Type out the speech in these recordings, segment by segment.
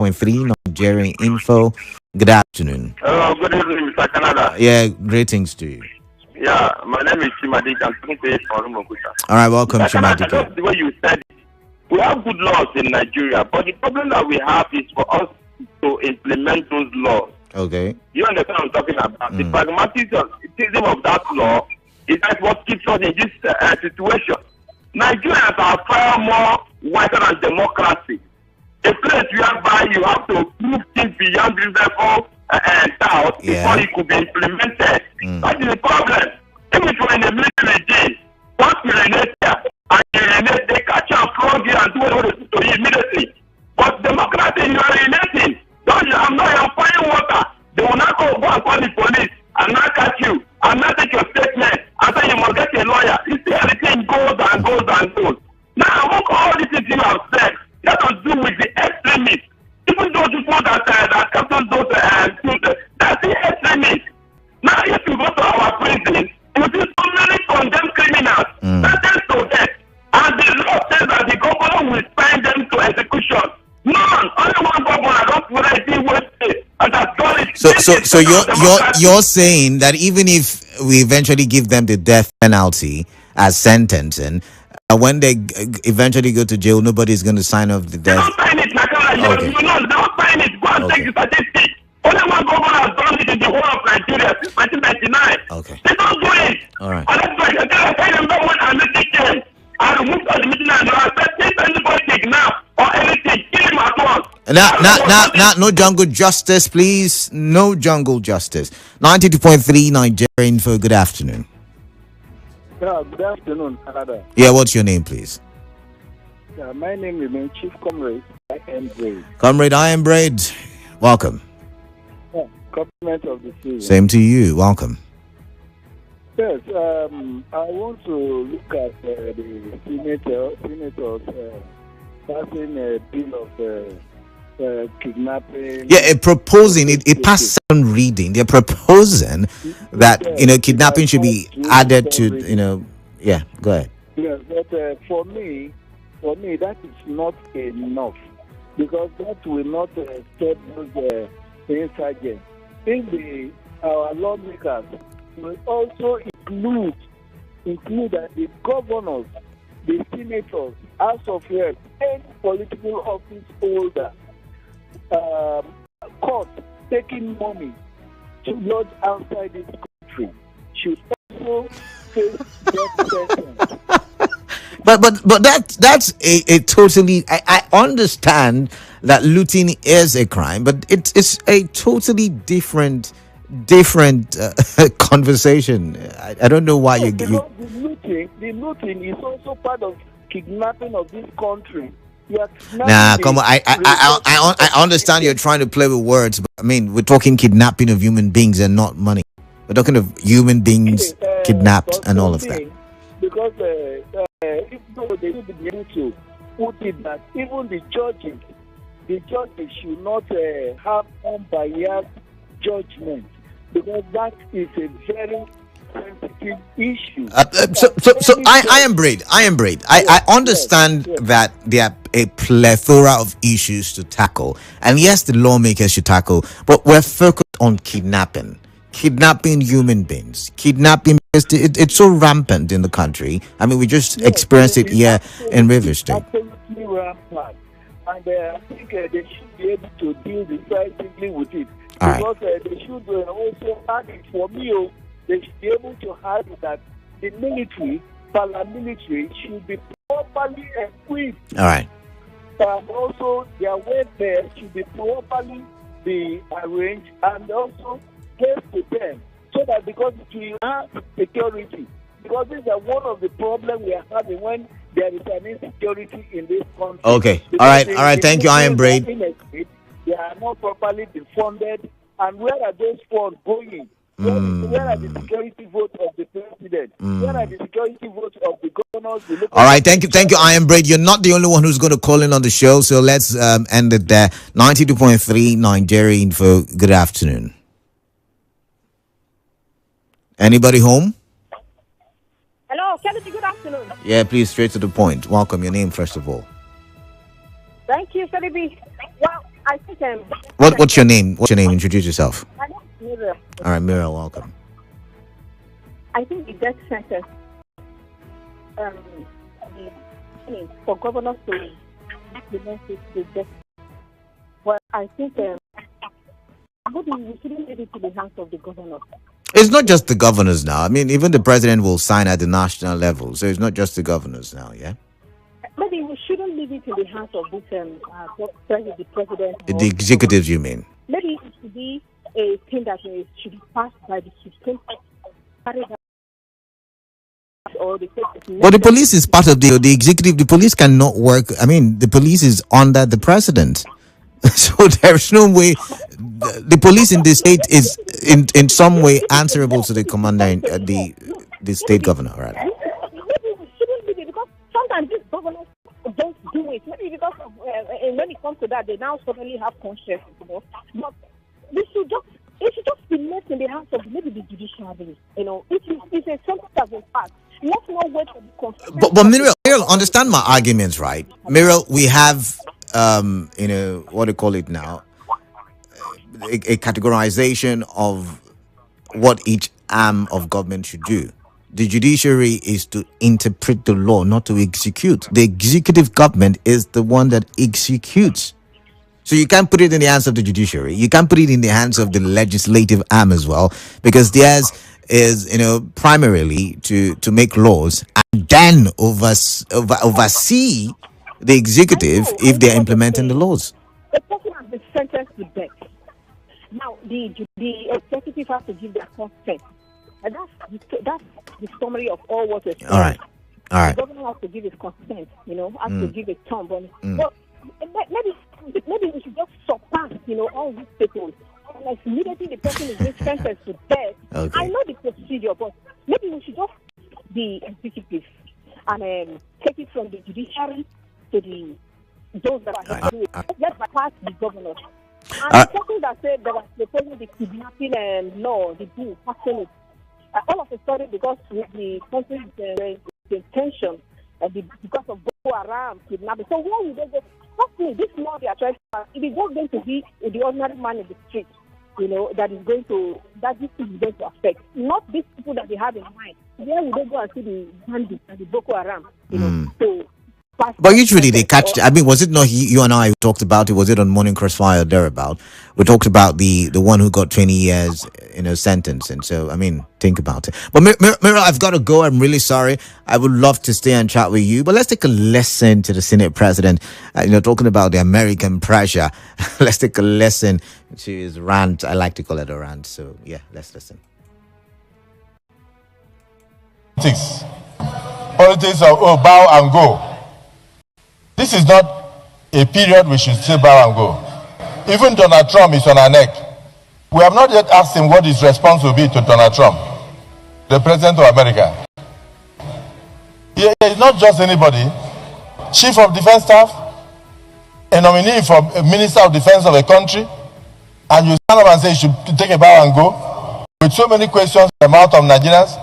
90.3 Nigerian Info. Good afternoon. Good evening, Mr. Canada. Yeah, greetings to you. Yeah, my name is Chinedu. I'm talking to you from Musa. All right, welcome, Mr. Canada, Chinedu. just the way you said it, we have good laws in Nigeria, but the problem that we have is for us to implement those laws. Okay. You understand what I'm talking about? The pragmatism of that law is that what keeps us in this situation. Nigerians are far more wiser than democracy. A place whereby you have to prove things beyond reasonable doubt before it could be implemented. That is the problem. If it were in a military regime, once you renate there, and you renate, they catch you and flog you and do whatever they do to you immediately. But democracy, you are renating. Don't you? I'm not finding water. They will not go and call the police and not catch you and not take your statement and say you must get a lawyer. You see, everything goes and goes and goes. Now, among all these things you have said, that has to do with the extremists. Even those people that captain those that's the extremists. Now, if you go to our prison, you see so many condemned criminals sentenced to death, and the law says that the governor will send them to execution. None, only one governor. Don't put it in West State, and that's done it. So you're saying that even if we eventually give them the death penalty as sentencing, when they eventually go to jail, nobody's going to sign off the death. They don't sign it, Nakala. Okay. You know, they don't sign it. Go and take the statistics. Only one governor has done it in the whole of Nigeria since 1999. Okay. They don't do it. All right. And that's why I remember when I met the came, I removed all the meeting and I said, if anybody take now or anything, kill him at once. Now, no jungle justice, please. No jungle justice. 92.3 Nigerian Info. Good afternoon. Yeah, good afternoon, Canada. Yeah, what's your name, please? My name remains Chief Comrade. I am Brave. Comrade I am Braid. Welcome. Yeah, compliment of the season. Same to you. Welcome. Yes, I want to look at the senators passing a bill of kidnapping. Yeah, proposing it passed second reading. They're proposing that kidnapping should be added to Yeah, go ahead. Yes, but for me, that is not enough because that will not stop those insurgents. If our lawmakers will also include that the governors, the senators, House of Reps, and political office holder, court taking money to lodge outside this country should also face death sentence. But that's a totally. I understand that looting is a crime, but it's a totally different conversation. I don't know why you. The looting is also part of kidnapping of this country. Nah, come on. I understand you're trying to play with words, but I mean we're talking kidnapping of human beings and not money. We're talking of human beings kidnapped and all of that. Because if they should be able to put it that even the judges should not have unbiased judgment, because that is a very sensitive issue. So I am Braid. I understand that there are a plethora of issues to tackle, and yes, the lawmakers should tackle, but we're focused on kidnapping human beings, kidnapping. It's so rampant in the country. I mean, we just experienced it here in River State. Absolutely rampant, and I think they should be able to deal decisively with it. All because they should also add it for me. They should be able to add that the military, paramilitary should be properly equipped. All right. And also their welfare should be properly arranged and also placed to them, so that because we have security. Because this is one of the problems we are having when there is an insecurity in this country. Okay. All right. Thank you, I am Braid. They are not properly funded, and where are those funds going? Where are the security votes of the president? Where are the security votes of the governors? All right, thank you, I am Braid. You're not the only one who's going to call in on the show, so let's end it there. 92.3 Nigeria Info. Good afternoon. Anybody home? Hello, Kennedy, good afternoon. Yeah, please, straight to the point. Welcome. Your name, first of all. Thank you, Kennedy. Well, I think What's your name? What's your name? Introduce yourself. my name is Muriel. All right, Mira, welcome. I think the death sentence for governors to implement it the death. Well, I think we shouldn't leave it to the hands of the governors. It's not just the governors now. I mean, even the president will sign at the national level. So it's not just the governors now, yeah? Maybe we shouldn't leave it in the hands of this the president. The executives, you mean? Maybe it should be a thing that should be passed by the Supreme Court. Or the But the police is part of the executive. The police cannot work. I mean, the police is under the president. So there's no way. The police in the state is in some way answerable to the commander, the state governor, right? Maybe we shouldn't be, because sometimes these governors don't do it. Maybe because of, when it comes to that, they now suddenly have conscience, But it should just be left in the hands of maybe the judiciary. If it's something that will pass, let's not wait for the consequences. But Muriel, understand my arguments, right? Muriel, we have what do you call it now? A categorization of what each arm of government should do. The judiciary is to interpret the law, not to execute. The executive government is the one that executes. So you can't put it in the hands of the judiciary. You can't put it in the hands of the legislative arm as well, because theirs is, primarily to make laws and then oversee the executive if they're implementing the laws. A person has been sentenced to death. Now, the executive has to give their consent. And that's the summary of all what is All right. The governor has to give his consent, has to give a thumb on it. But maybe we should just surpass, all these people. Like immediately the person is being sentenced to death. Okay. I know the procedure, but maybe we should just be executive and take it from the judiciary to those that are going to do it. Let's bypass the governor. And the person that said that was proposing the kidnapping law, the bill, passing it, all of a sudden, because with the country's intention, because of Boko Haram, kidnapping. So where would they go? Trust me, this law they are trying to pass, it is not going to be the ordinary man in the street, that this thing is going to affect. Not these people that they have in mind. Where would they go and see the bandits and the Boko Haram, But usually they catch. I mean, was it not you and I who talked about it? Was it on Morning Crossfire or thereabout? We talked about the one who got 20 years sentence, and so I mean, think about it. But Mira, I've got to go. I'm really sorry. I would love to stay and chat with you, but let's take a listen to the Senate President. Talking about the American pressure. Let's take a listen to his rant. I like to call it a rant. So yeah, let's listen. Politics of bow and go. This is not a period we should say bow and go. Even Donald Trump is on our neck. We have not yet asked him what his response will be to Donald Trump, the President of America. He is not just anybody. Chief of Defense Staff, a nominee for a Minister of Defense of a country, and you stand up and say you should take a bow and go, with so many questions in the mouth of Nigerians,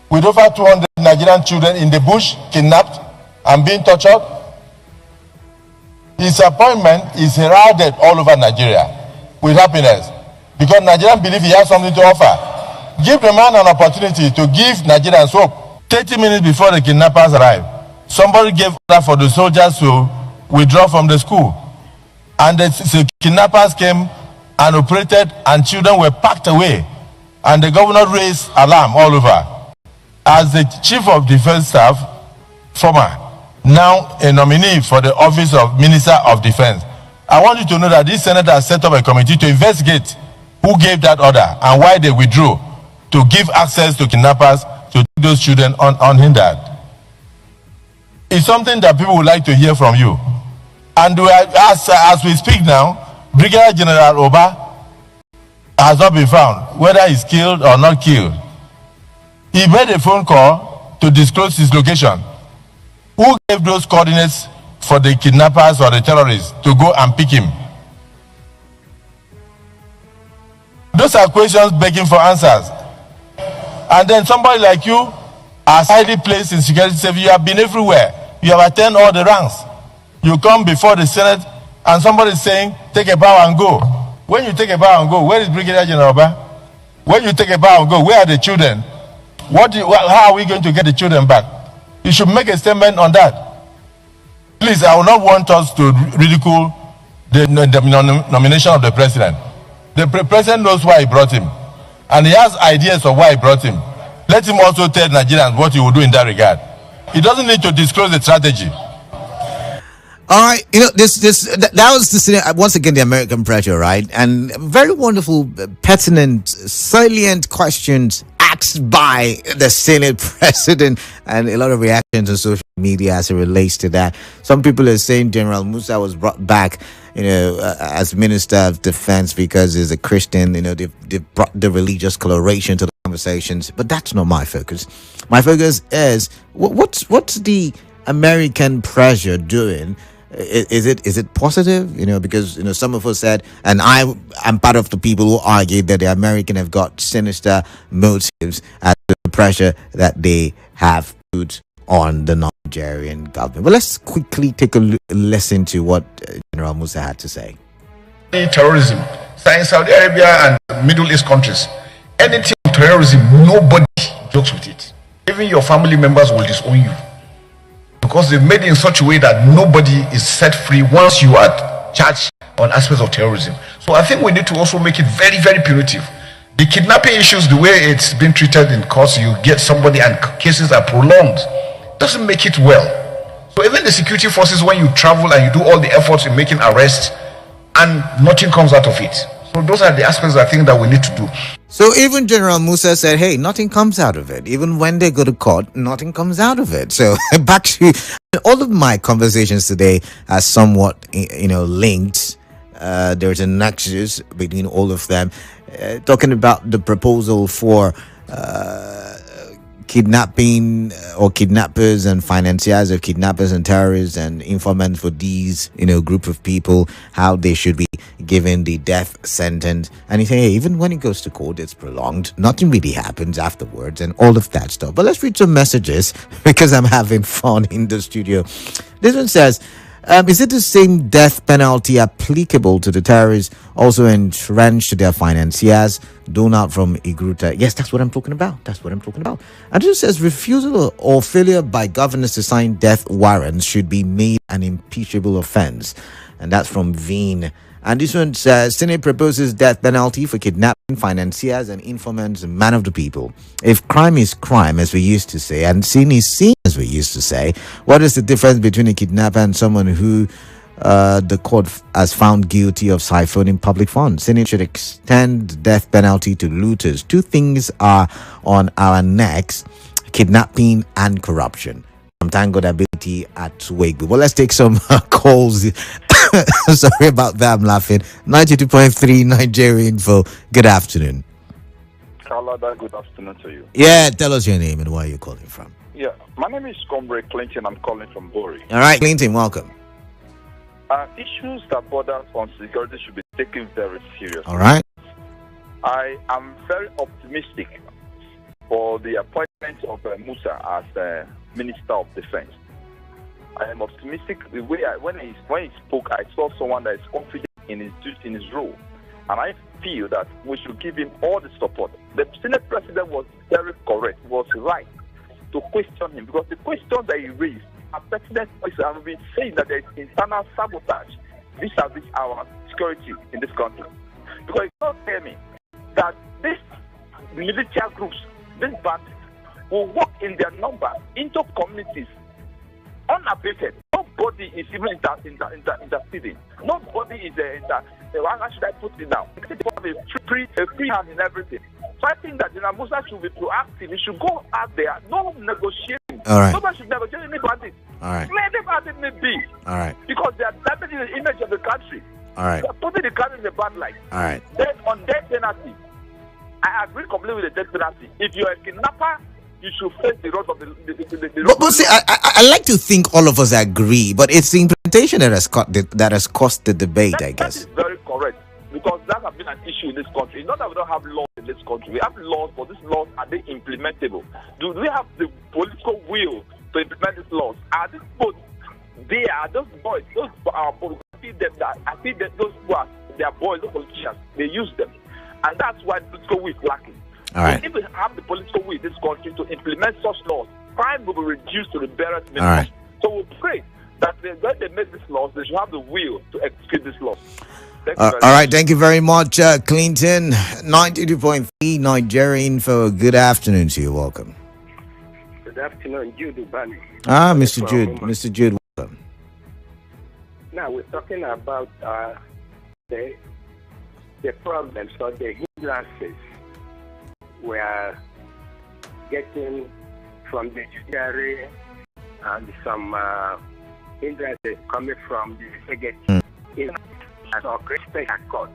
with over 200 Nigerian children in the bush, kidnapped and being tortured. His appointment is heralded all over Nigeria with happiness, because Nigerians believe he has something to offer. Give the man an opportunity to give Nigerians hope. 30 minutes before the kidnappers arrived, somebody gave order for the soldiers to withdraw from the school. And the kidnappers came and operated, and children were packed away. And the governor raised alarm all over. As the Chief of Defense Staff, former, now a nominee for the office of Minister of Defense, I want you to know that this senator has set up a committee to investigate who gave that order and why they withdrew to give access to kidnappers to take those children unhindered. It's something that people would like to hear from you. And as we speak now, Brigadier General Oba has not been found, whether he's killed or not killed. He made a phone call to disclose his location. Who gave those coordinates for the kidnappers or the terrorists to go and pick him? Those are questions begging for answers. And then somebody like you, as highly placed in security service, you have been everywhere. You have attained all the ranks. You come before the Senate and somebody is saying, take a bow and go. When you take a bow and go, where is Brigadier General Oba? When you take a bow and go, where are the children? How are we going to get the children back? You should make a statement on that. Please, I will not want us to ridicule the nomination of the president. The president knows why he brought him, and he has ideas of why he brought him. Let him also tell Nigerians what he will do in that regard. He doesn't need to disclose the strategy. All right, that was once again the American pressure, right? And very wonderful, pertinent, salient questions asked by the Senate president, and a lot of reactions on social media as it relates to that. Some people are saying General Musa was brought back, as Minister of Defense because he's a Christian. They've brought the religious coloration to the conversations, but that's not my focus. My focus is what's the American pressure doing? Is it positive? Because some of us said, and I'm part of the people who argued that the American have got sinister motives as to the pressure that they have put on the Nigerian government. But let's quickly take a listen to what General Musa had to say. Terrorism, in Saudi Arabia and Middle East countries, anything terrorism, nobody jokes with it. Even your family members will disown you, because they've made it in such a way that nobody is set free once you are charged on aspects of terrorism. So I think we need to also make it very, very punitive. The kidnapping issues, the way it's been treated in courts, you get somebody and cases are prolonged, doesn't make it well. So even the security forces, when you travel and you do all the efforts in making arrests and nothing comes out of it. So those are the aspects I think that we need to do. So even General Musa said, hey, nothing comes out of it. Even when they go to court, nothing comes out of it. So back to all of my conversations today are somewhat, linked. There's a nexus between all of them. Talking about the proposal for kidnapping or kidnappers and financiers of kidnappers and terrorists and informants for these, group of people, how they should be given the death sentence. And he said, hey, even when it goes to court, it's prolonged. Nothing really happens afterwards and all of that stuff. But let's read some messages because I'm having fun in the studio. This one says, is it the same death penalty applicable to the terrorists also entrenched to their financiers? Donald from Igruta. Yes, that's what I'm talking about. And it says refusal or failure by governors to sign death warrants should be made an impeachable offense. And that's from Veen. And this one says Senate proposes death penalty for kidnapping, financiers and informants, man of the people. If crime is crime, as we used to say, and sin is sin, as we used to say, what is the difference between a kidnapper and someone who the court has found guilty of siphoning public funds? Senate should extend death penalty to looters. Two things are on our necks: kidnapping and corruption. From Tango Ability at Wigby. Well, let's take some calls. Sorry about that, I'm laughing. 92.3 Nigeria Info. Good afternoon. Kalada, good afternoon to you. Yeah, tell us your name and where you're calling from. Yeah, my name is Comrade Clinton. I'm calling from Bori. All right, Clinton, welcome. Issues that border on security should be taken very seriously. All right. I am very optimistic for the appointment of Musa as Minister of Defense. I am optimistic. The way when he spoke, I saw someone that is confident in his role, and I feel that we should give him all the support. The Senate President was very correct, was right to question him, because the questions that he raised are pertinent questions, and we've been saying that there is internal sabotage vis-a-vis our security in this country. Because you don't tell me that these military groups, these bandits, will work in their number into communities unabated. Nobody is even interceding. Nobody is how should I put it now? A free hand in everything. So I think that General Musa should be proactive. He should go out there. No negotiating. All right. Nobody should negotiate any bandit. All right. Let the bandit may be. All right. Because they are damaging the image of the country. All right. They are putting the country in a bad light. All right. Then on death penalty, I agree completely with the death penalty. If you're a kidnapper, you should face the road of the But see, I like to think all of us agree, but it's the implementation that has caused the debate, I guess. That is very correct, because that has been an issue in this country. Not that we don't have laws in this country. We have laws, but these laws, are they implementable? Do we have the political will to implement these laws? Are these both there? Are those boys, those feel that those who are their boys, the politicians, they use them. And that's why political will is lacking. All right. If we have the political will in this country to implement such laws, crime will be reduced to the barest minimum. All right. So we pray that when they make these laws, they should have the will to execute these laws. All right, thank you very much, Clinton. 92.3 Nigeria Info. Good afternoon to you. Welcome. Good afternoon, Jude Ubani. Mr. Jude. Mr. Jude, welcome. Now we're talking about the problems or the hindrances we are getting from the judiciary and some hindrances coming from the executive or special court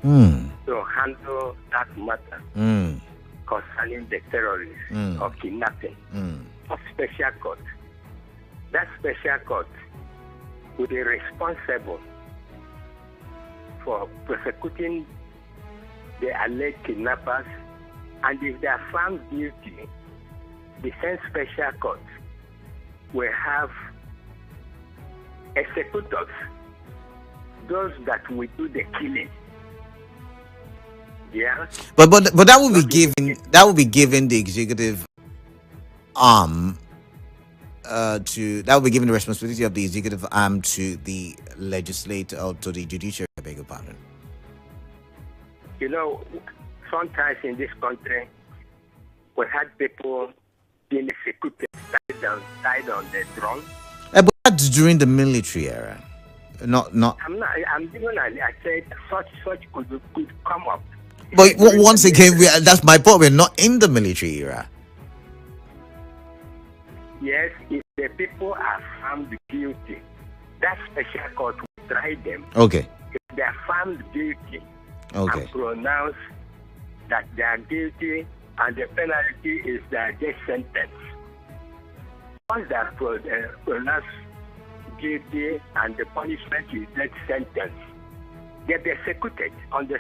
to handle that matter concerning the terrorists or kidnapping. A special court. That special court will be responsible for prosecuting the alleged kidnappers, and if they are found guilty, the same special court will have executors, those that will do the killing. Yeah. But that will be given the executive that will be given the responsibility of the executive arm to the legislature or to the judiciary. I beg your pardon. You know, sometimes in this country, we had people being executed, died on the throne. But that's during the military era. Not. I'm giving. I said such could come up. But once again, that's my point. We're not in the military era. Yes, if the people are found guilty, that special court will try them. Okay. If they are found guilty and pronounce that they are guilty, and the penalty is their death sentence. Once they are pronounced guilty and the punishment is death sentence, they be executed on the